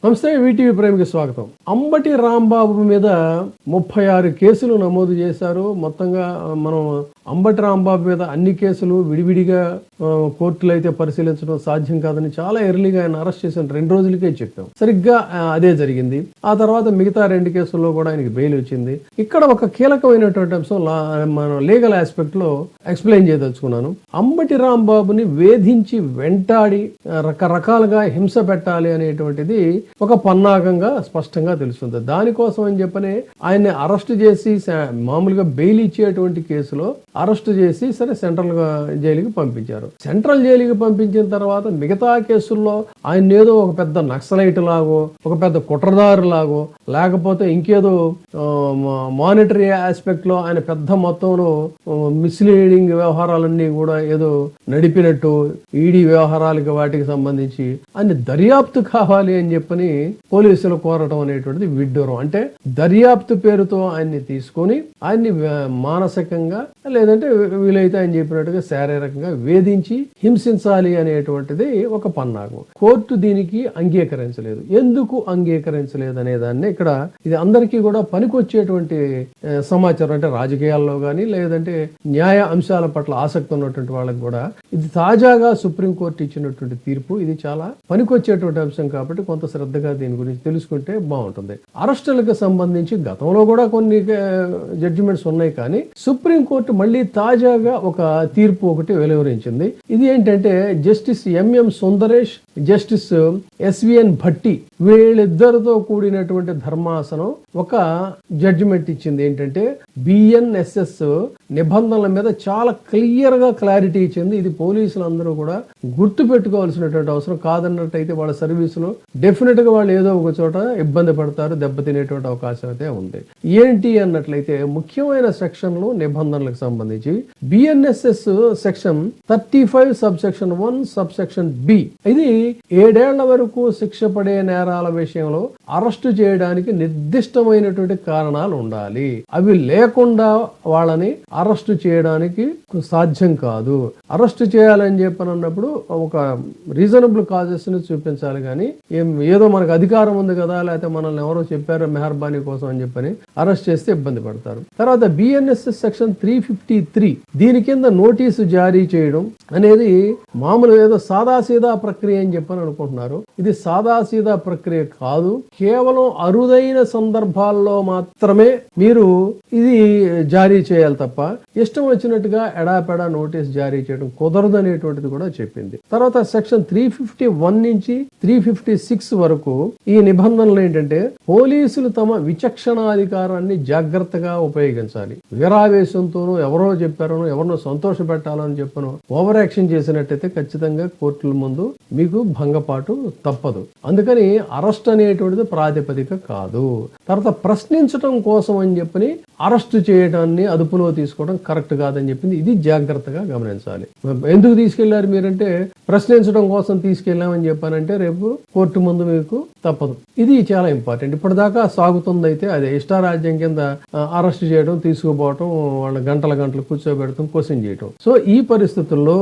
నమస్తే, వీటీవీ ప్రేమికి స్వాగతం. అంబటి రాంబాబు మీద 36 కేసులు నమోదు చేశారు. మొత్తంగా మనం అంబటి రాంబాబు మీద అన్ని కేసులు విడివిడిగా కోర్టులో అయితే పరిశీలించడం సాధ్యం కాదని చాలా ఎర్లీగా ఆయన అరెస్ట్ చేసిన 2 రోజులకే చెప్పాం. సరిగ్గా అదే జరిగింది. ఆ తర్వాత మిగతా 2 కేసుల్లో కూడా ఆయనకి బెయిల్ వచ్చింది. ఇక్కడ ఒక కీలకమైనటువంటి అంశం మనం లీగల్ ఆస్పెక్ట్ లో ఎక్స్ప్లెయిన్ చేయదలుచుకున్నాను. అంబటి రాంబాబుని వేధించి వెంటాడి రకరకాలుగా హింస పెట్టాలి అనేటువంటిది ఒక పన్నాగంగా స్పష్టంగా తెలుస్తుంది. దానికోసం అని చెప్పని ఆయన్ని అరెస్ట్ చేసి మామూలుగా బెయిల్ ఇచ్చేటువంటి కేసులో అరెస్ట్ చేసి సరే సెంట్రల్ జైలుకి పంపించారు. సెంట్రల్ జైలుకి పంపించిన తర్వాత మిగతా కేసుల్లో ఆయన ఏదో ఒక పెద్ద నక్సలైట్ లాగో, ఒక పెద్ద కుట్రదారు లాగో, లేకపోతే ఇంకేదో మానిటరీ ఆస్పెక్ట్ లో ఆయన పెద్ద మొత్తంలో మిస్లీడింగ్ వ్యవహారాలన్నీ కూడా ఏదో నడిపినట్టు, ఈడీ వ్యవహారాలకి వాటికి సంబంధించి అన్ని దర్యాప్తు కావాలి అని చెప్పని పోలీసులు కోరటం అనేటువంటిది విడ్డూరం. అంటే దర్యాప్తు పేరుతో ఆయన్ని తీసుకొని ఆయన్ని మానసికంగా లేదంటే వీలైతే ఆయన చెప్పినట్టుగా శారీరకంగా వేధించి హింసించాలి అనేటువంటిది ఒక పన్నాగం. కోర్టు దీనికి అంగీకరించలేదు. ఎందుకు అంగీకరించలేదు అనే దాన్ని ఇక్కడ ఇది అందరికీ కూడా పనికొచ్చేటువంటి సమాచారం. అంటే రాజకీయాల్లో కానీ లేదంటే న్యాయ అంశాల పట్ల ఆసక్తి ఉన్నటువంటి వాళ్ళకి కూడా ఇది తాజాగా సుప్రీంకోర్టు ఇచ్చినటువంటి తీర్పు. ఇది చాలా పనికొచ్చేటువంటి అంశం కాబట్టి కొంత శ్రద్ధగా దీని గురించి తెలుసుకుంటే బాగుంటుంది. అరెస్టులకు సంబంధించి గతంలో కూడా కొన్ని జడ్జిమెంట్స్ ఉన్నాయి, కానీ సుప్రీంకోర్టు మళ్ళీ తాజాగా ఒక తీర్పు ఒకటి వెలువరించింది. ఇది ఏంటంటే justice MM Sundaresh, justice SVN Bhatti వీళ్ళిద్దరితో కూడినటువంటి ధర్మాసనం ఒక జడ్జిమెంట్ ఇచ్చింది. ఏంటంటే బిఎన్ఎస్ఎస్ నిబంధనల మీద చాలా క్లియర్ గా క్లారిటీ ఇచ్చింది. ఇది పోలీసులు అందరూ కూడా గుర్తు పెట్టుకోవాల్సినటువంటి అవసరం. కాదన్నట్టయితే వాళ్ళ సర్వీసులో డెఫినెట్ గా వాళ్ళు ఏదో ఒక చోట ఇబ్బంది పడతారు, దెబ్బతినేటువంటి అవకాశం అయితే ఉంది. ఏంటి అన్నట్లయితే ముఖ్యమైన సెక్షన్లు నిబంధనలకు సంబంధించి BNSS section 35 subsection 1 subsection B ఇది 7 ఏళ్ల వరకు శిక్ష పడే నేరాల విషయంలో అరెస్టు చేయడానికి నిర్దిష్టమైనటువంటి కారణాలు ఉండాలి. అవి లేకుండా వాళ్ళని అరెస్టు చేయడానికి సాధ్యం కాదు. అరెస్టు చేయాలని చెప్పనన్నప్పుడు ఒక రీజనబుల్ కాజెస్ ని చూపించాలి, కానీ ఏదో మనకు అధికారం ఉంది కదా, లేకపోతే మనల్ని ఎవరో చెప్పారో మెహర్బానీ కోసం అని చెప్పని అరెస్ట్ చేస్తే ఇబ్బంది పడతారు. తర్వాత బిఎన్ఎస్ఎస్ సెక్షన్ 353 దీని కింద నోటీసు జారీ చేయడం అనేది మామూలు ఏదో సాదాసీదా ప్రక్రియ అని చెప్పని అనుకుంటున్నారు. ఇది సాదాసీదా ప్రక్రియ కాదు. కేవలం అరుదైన సందర్భాల్లో మాత్రమే మీరు ఇది జారీ చేయాలి తప్ప ఇష్టం వచ్చినట్టుగా ఎడాపెడా నోటీస్ జారీ చేయడం కుదరదు అనేటువంటిది కూడా చెప్పింది. తర్వాత సెక్షన్ 351 నుంచి 356 వరకు ఈ నిబంధనలు ఏంటంటే పోలీసులు తమ విచక్షణాధికారాన్ని జాగ్రత్తగా ఉపయోగించాలి. వీరావేశంతోనూ ఎవరో చెప్పారనో ఎవరినో సంతోష పెట్టాలని చెప్పను ఓవర్ యాక్షన్ చేసినట్టయితే ఖచ్చితంగా కోర్టుల ముందు మీకు భంగపాటు తప్పదు. అందుకని అరెస్ట్ అనేటువంటిది ప్రాతిపదిక కాదు. తర్వాత ప్రశ్నించడం కోసం అని చెప్పని అరెస్టు చేయడాన్ని అదుపులో తీసుకోవడం కరెక్ట్ కాదని చెప్పింది. ఇది జాగ్రత్తగా గమనించాలి. ఎందుకు తీసుకెళ్లారు మీరంటే ప్రశ్నించడం కోసం తీసుకెళ్లామని చెప్పానంటే రేపు కోర్టు ముందు మీకు తప్పదు. ఇది చాలా ఇంపార్టెంట్. ఇప్పటిదాకా సాగుతుంది అయితే అదే ఇష్టారాజ్యం కింద అరెస్ట్ చేయడం, తీసుకుపోవటం, వాళ్ళ గంటలు కూర్చోబెడతాం, క్వశ్చన్ చేయటం. సో ఈ పరిస్థితుల్లో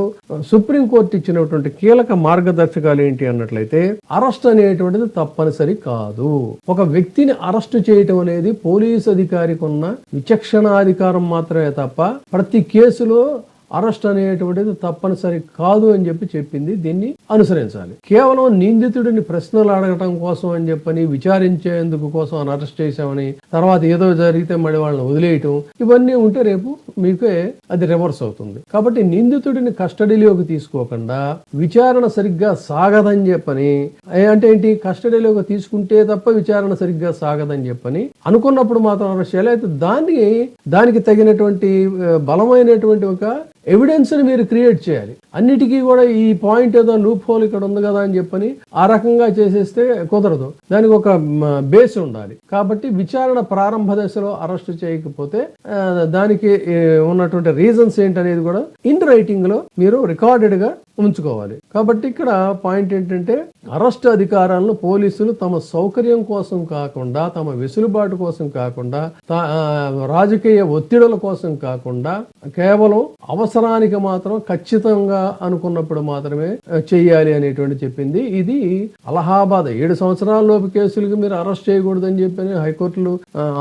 సుప్రీంకోర్టు ఇచ్చినటువంటి కీలక మార్గదర్శకాలు ఏంటి అన్నట్లయితే అరెస్ట్ అనేటువంటిది తప్పనిసరి కాదు. ఒక వ్యక్తిని అరెస్ట్ చేయటం అనేది పోలీసు అధికారికి ఉన్న విచక్షణాధికారం మాత్రమే తప్ప ప్రతి కేసులో అరెస్ట్ అనేటువంటిది తప్పనిసరి కాదు అని చెప్పింది. దీన్ని అనుసరించాలి. కేవలం నిందితుడిని ప్రశ్నలు అడగటం కోసం అని చెప్పని విచారించేందుకు కోసం అని అరెస్ట్ చేశామని తర్వాత ఏదో జరిగితే మళ్ళీ వాళ్ళని వదిలేయటం ఇవన్నీ ఉంటే రేపు మీకే అది రివర్స్ అవుతుంది. కాబట్టి నిందితుడిని కస్టడీలోకి తీసుకోకుండా విచారణ సరిగ్గా సాగదని చెప్పని, అంటే ఏంటి కస్టడీలోకి తీసుకుంటే తప్ప విచారణ సరిగ్గా సాగదని చెప్పని అనుకున్నప్పుడు మాత్రం అరెస్ట్ చేయాలి. అయితే దానికి తగినటువంటి బలమైనటువంటి ఒక ఎవిడెన్స్ ని మీరు క్రియేట్ చేయాలి. అన్నిటికీ కూడా ఈ పాయింట్ ఏదో లూప్ హోల్ ఇక్కడ ఉంది కదా అని చెప్పని ఆ రకంగా చేసేస్తే కుదరదు. దానికి ఒక బేస్ ఉండాలి. కాబట్టి విచారణ ప్రారంభ దశలో అరెస్ట్ చేయకపోతే దానికి ఉన్నటువంటి రీజన్స్ ఏంటనేది కూడా ఇన్ రైటింగ్ లో మీరు రికార్డెడ్ గా ఉంచుకోవాలి. కాబట్టి ఇక్కడ పాయింట్ ఏంటంటే అరెస్ట్ అధికారాలను పోలీసులు తమ సౌకర్యం కోసం కాకుండా, తమ వెసులుబాటు కోసం కాకుండా, రాజకీయ ఒత్తిడుల కోసం కాకుండా కేవలం అవసరం అవసరానికి మాత్రం ఖచ్చితంగా అనుకున్నప్పుడు మాత్రమే చెయ్యాలి అనేటువంటి చెప్పింది. ఇది అలహాబాద్ 7 సంవత్సరాల లోపు కేసులకు మీరు అరెస్ట్ చేయకూడదని చెప్పి హైకోర్టులు,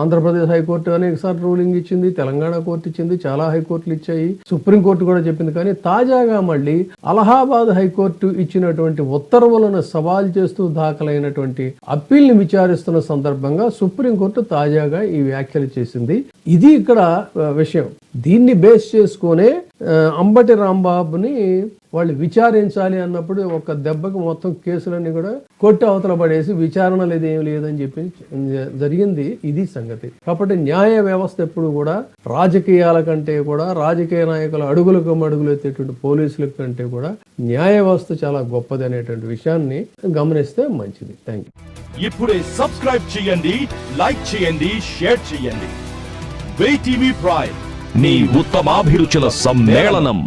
ఆంధ్రప్రదేశ్ హైకోర్టు అనేకసార్లు రూలింగ్ ఇచ్చింది, తెలంగాణ కోర్టు ఇచ్చింది, చాలా హైకోర్టులు ఇచ్చాయి, సుప్రీంకోర్టు కూడా చెప్పింది. కానీ తాజాగా మళ్ళీ అలహాబాద్ హైకోర్టు ఇచ్చినటువంటి ఉత్తర్వులను సవాల్ చేస్తూ దాఖలైనటువంటి అప్పీల్ ని విచారిస్తున్న సందర్భంగా సుప్రీంకోర్టు తాజాగా ఈ వ్యాఖ్యలు చేసింది. ఇది ఇక్కడ విషయం. దీన్ని బేస్ చేసుకునే అంబటి రాంబాబుని వాళ్ళు విచారించాలి అన్నప్పుడు ఒక దెబ్బకి మొత్తం కేసులన్నీ కూడా కొట్టి అవతల పడేసి విచారణ లేదేం లేదని చెప్పి జరిగింది. ఇది సంగతి. కాబట్టి న్యాయ వ్యవస్థ ఎప్పుడు కూడా రాజకీయాల కంటే కూడా, రాజకీయ నాయకుల అడుగులకు అడుగులు ఎత్తేటువంటి పోలీసుల కంటే కూడా న్యాయ వ్యవస్థ చాలా గొప్పది అనేటువంటి విషయాన్ని గమనిస్తే మంచిది. Thank you. ఇప్పుడే సబ్స్క్రైబ్ చేయండి, లైక్ చేయండి, షేర్ చేయండి. VTV ప్రైమ్, నీ ఉత్తమాభిరుచుల సమ్మేళనం.